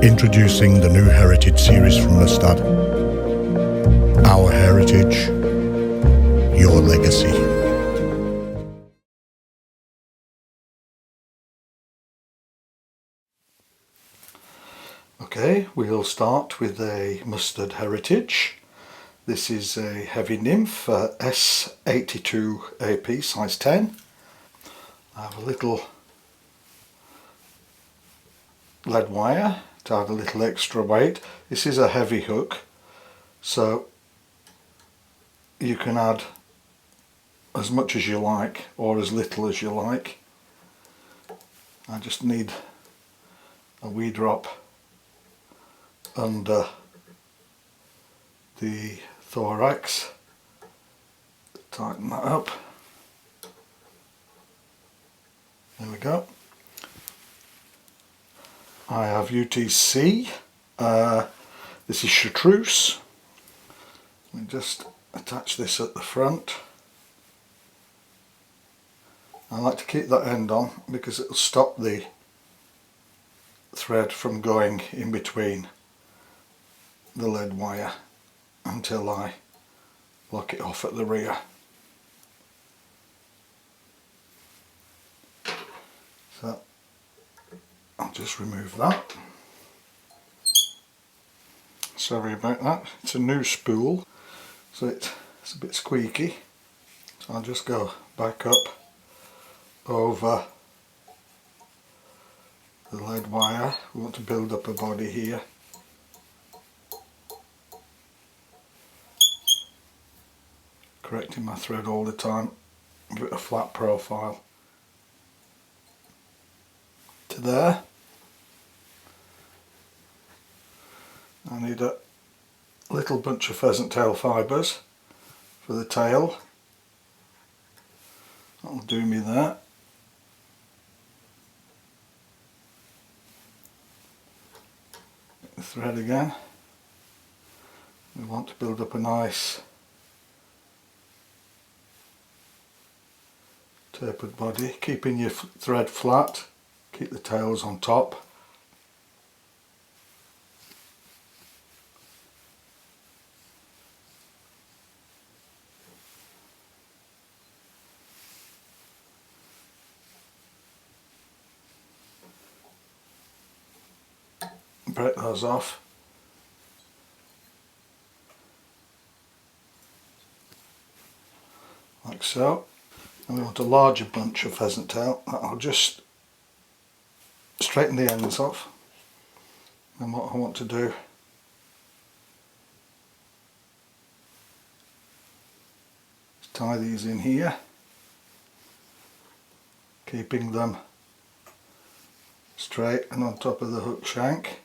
Introducing the new Heritage series from Mustad. Our heritage, your legacy. Okay, we'll start with a Mustad Heritage. This is a heavy nymph, S82 AP, size 10. I have a little lead wire to add a little extra weight. This is a heavy hook, so you can add as much as you like or as little as you like. I just need a wee drop under the thorax. Tighten that up. There we go. I have UTC. This is Chartreuse. Let me just attach this at the front. I like to keep that end on because it will stop the thread from going in between the lead wire until I lock it off at the rear. So I'll just remove that. Sorry about that, it's a new spool, so it's a bit squeaky. So I'll just go back up over the lead wire. We want to build up a body here. Correcting my thread all the time with a flat profile. To there. I need a little bunch of pheasant tail fibres for the tail. That'll do me there. The thread again. We want to build up a nice tapered body, keeping your thread flat, keep the tails on top. Break those off. Like so. And we want a larger bunch of pheasant tail. I'll just straighten the ends off. And what I want to do is tie these in here, keeping them straight and on top of the hook shank.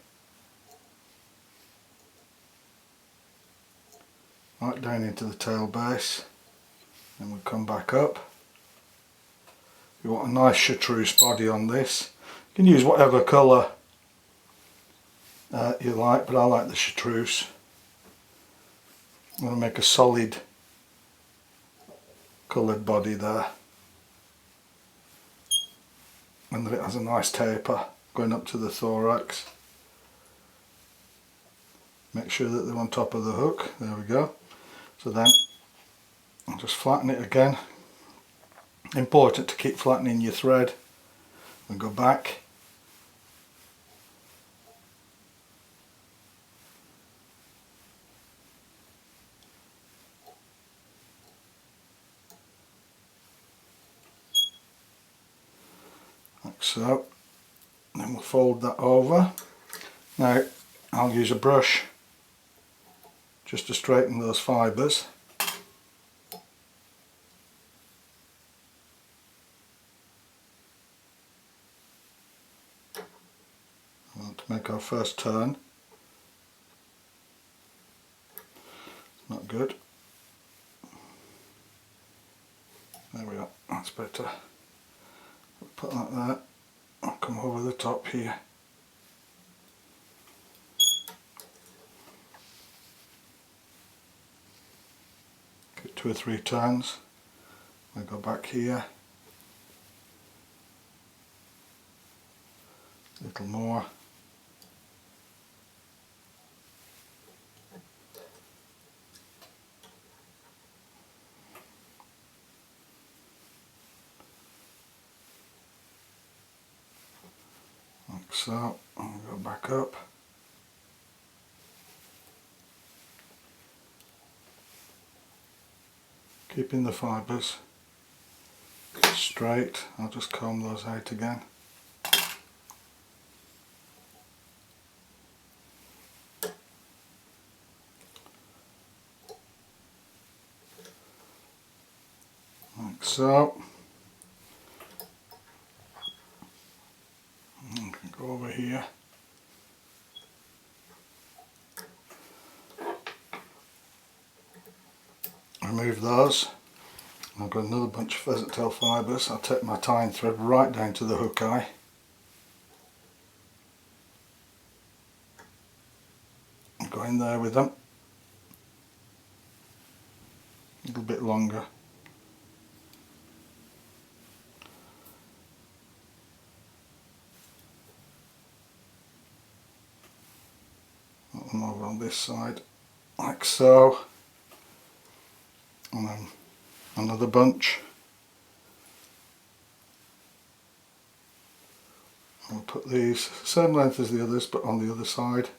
Right down into the tail base, and we'll come back up. You want a nice chartreuse body on this. You can use whatever colour you like, but I like the chartreuse. I'm going to make a solid coloured body there, and that it has a nice taper going up to the thorax. Make sure that they're on top of the hook. There we go. So then I'll just flatten it again. Important to keep flattening your thread, and go back. Like so. Then we'll fold that over. Now I'll use a brush just to straighten those fibres. I want to make our first turn. Not good. There we are, that's better. Put that there. I'll come over the top here. Get 2 or 3 turns. I go back here. A little more. so. I'll go back up. Keeping the fibres straight. I'll just comb those out again. Like so. I can go over here. Remove those. I've got another bunch of pheasant tail fibres. I'll take my tying thread right down to the hook eye. And go in there with them. A little bit longer. Put them over on this side, like so. And then another bunch. I'll put these same length as the others but on the other side,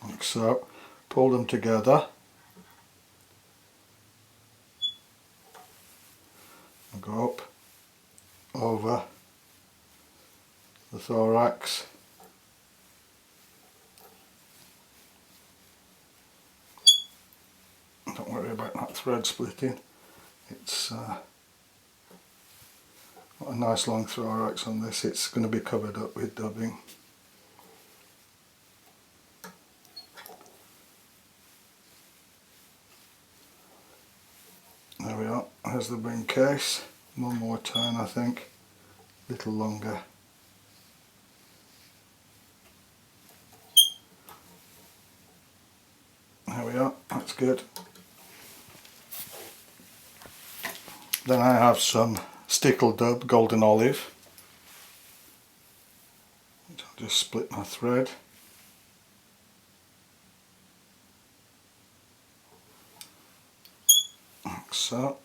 like so. Pull them together and go up over the thorax. Don't worry about that thread splitting. It's got a nice long thorax on this. It's going to be covered up with dubbing. There we are. There's the wing case. One more turn, I think. A little longer. There we are. That's good. Then I have some Stickle dub, golden olive. I'll just split my thread. Like so.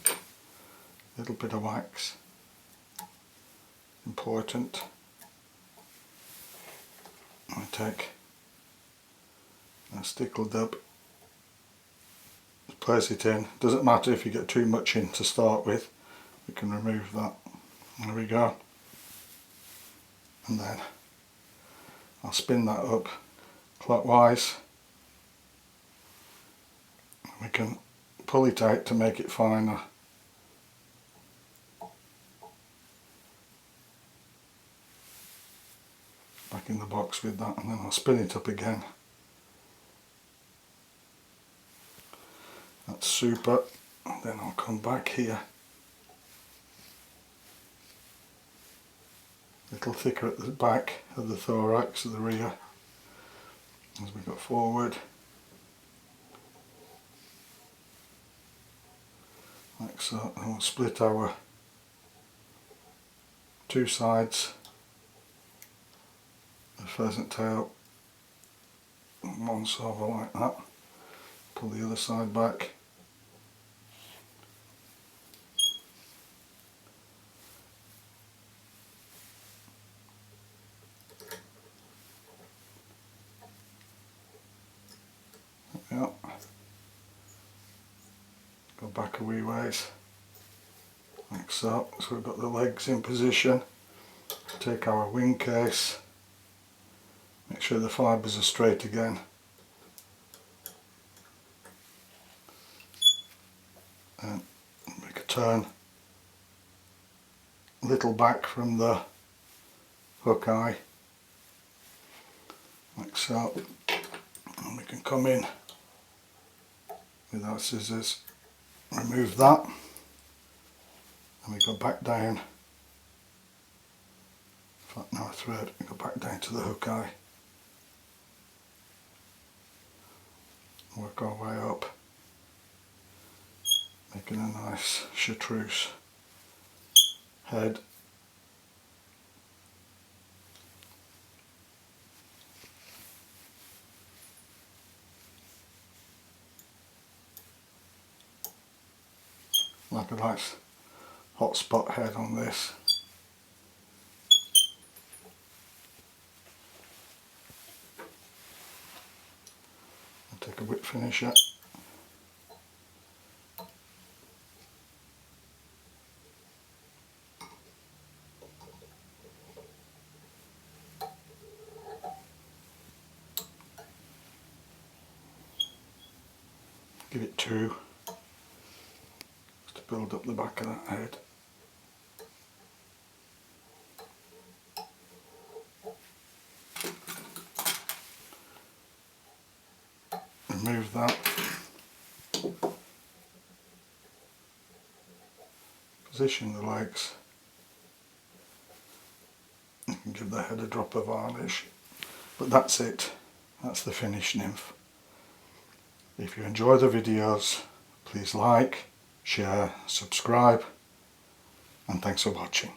A little bit of wax. Important. I take a Stickle dub. Place it in. Doesn't matter if you get too much in to start with, we can remove that. There we go. And then I'll spin that up clockwise. We can pull it out to make it finer. Back in the box with that, and then I'll spin it up again. That's super. And then I'll come back here. A little thicker at the back of the thorax, of the rear, as we go forward. Like so. And we'll split our two sides of pheasant tail once over like that. Pull the other side back. Yeah. Go back a wee ways, like so. So we've got the legs in position. Take our wing case, make sure the fibres are straight again. And make a turn a little back from the hook eye, like so. And we can come in with our scissors, remove that, and we go back down, flatten our thread and go back down to the hook eye, work our way up, making a nice chartreuse head. Like a nice hot spot head on this. take a whip finisher. Give it 2 just to build up the back of that head. Remove that. Position the legs. You can give the head a drop of varnish. But that's it. That's the finished nymph. If you enjoy the videos, please like, share, subscribe, and thanks for watching.